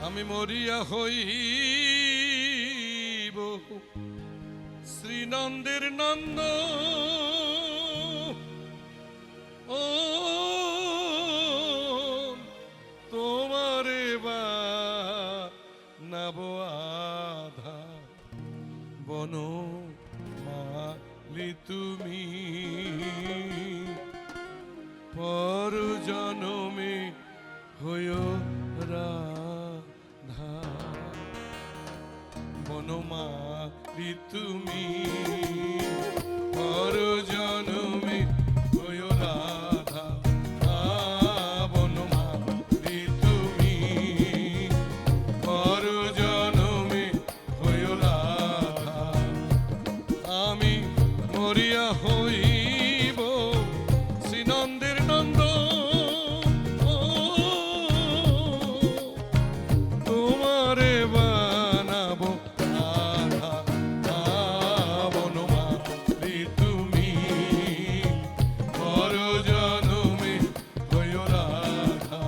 আমি মরিয়া হইব শ্রীনন্দের নন্দ ও তোমারে বানাব আধা বন মালি তুমি পর জনমে হইও রাধা বনমালি তুমি পর জনমে হইও রাধা বনমালি তুমি পর জনমে হইও রাধা আমি মরিয়া হইব শ্রীনন্দের নন্দ তোমারে বানাবো আধা বনমালি তুমি পর জনমে হইও রাধা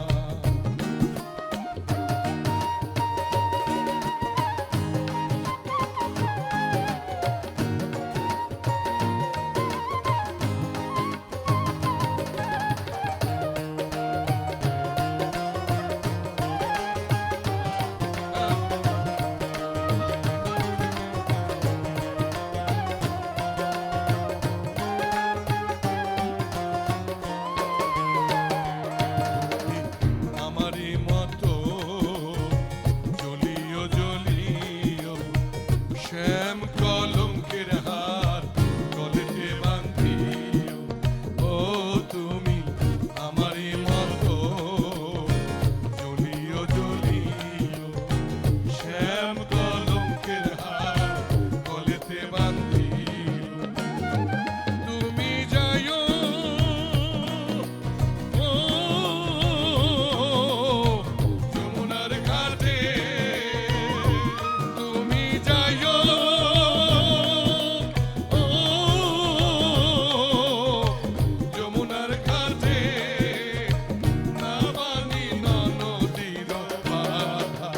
আমারি মতো জ্বলিও জ্বলিও শ্যাম কলঙ্কের হার গলেতে বাঁধিও ও তুমি আমারি মতো জ্বলিও জ্বলিও শ্যাম কলঙ্কের হার গলেতে বাঁধিও তুমি যাইও যমুনার ঘাটে তুমি যাইও যমুনার ঘাটে না বানি নদীর বাধা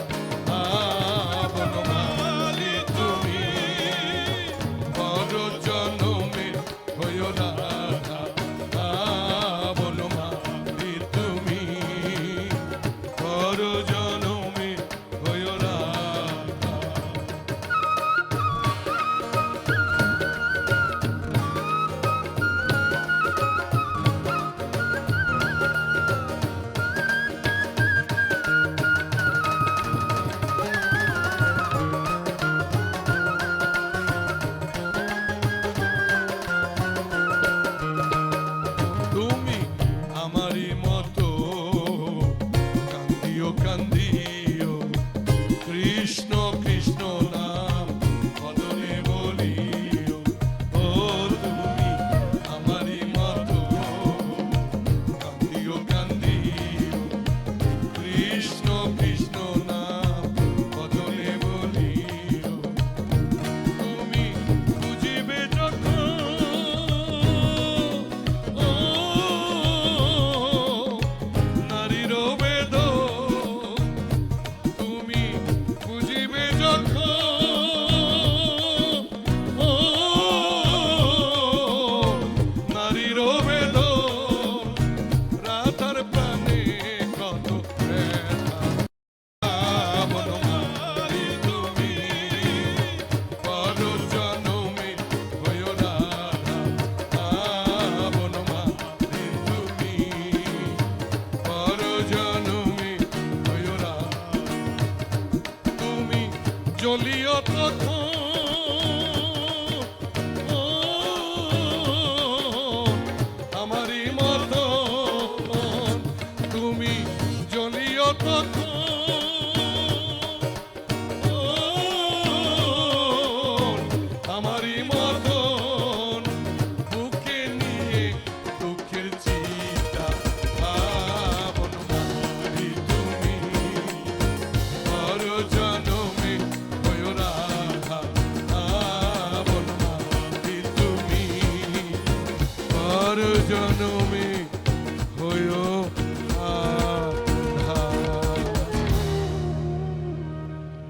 বনমালি তুমি পর জনমে হইও রাধা বনমালি তুমি পর জনমে হইও রাধা তুমি আমারি মতো কান্দিও কান্দিও কৃষ্ণ কৃষ্ণ নাম বদনে বলিও ও তুমি আমারি মতো কান্দিও কান্দিও কৃষ্ণ কৃষ্ণ নাম বদনে বলিও তুমি বুঝিবে যখন নারীর বেদ তুমি বুঝিবে যখন নারীর বেদ রাধার প্রাণে কত ব্যথা বনমালি তুমি পর জনমে হইও রাধা বনমালি তুমি পর জনমে হইও রাধা তুমি জ্বলিও তখন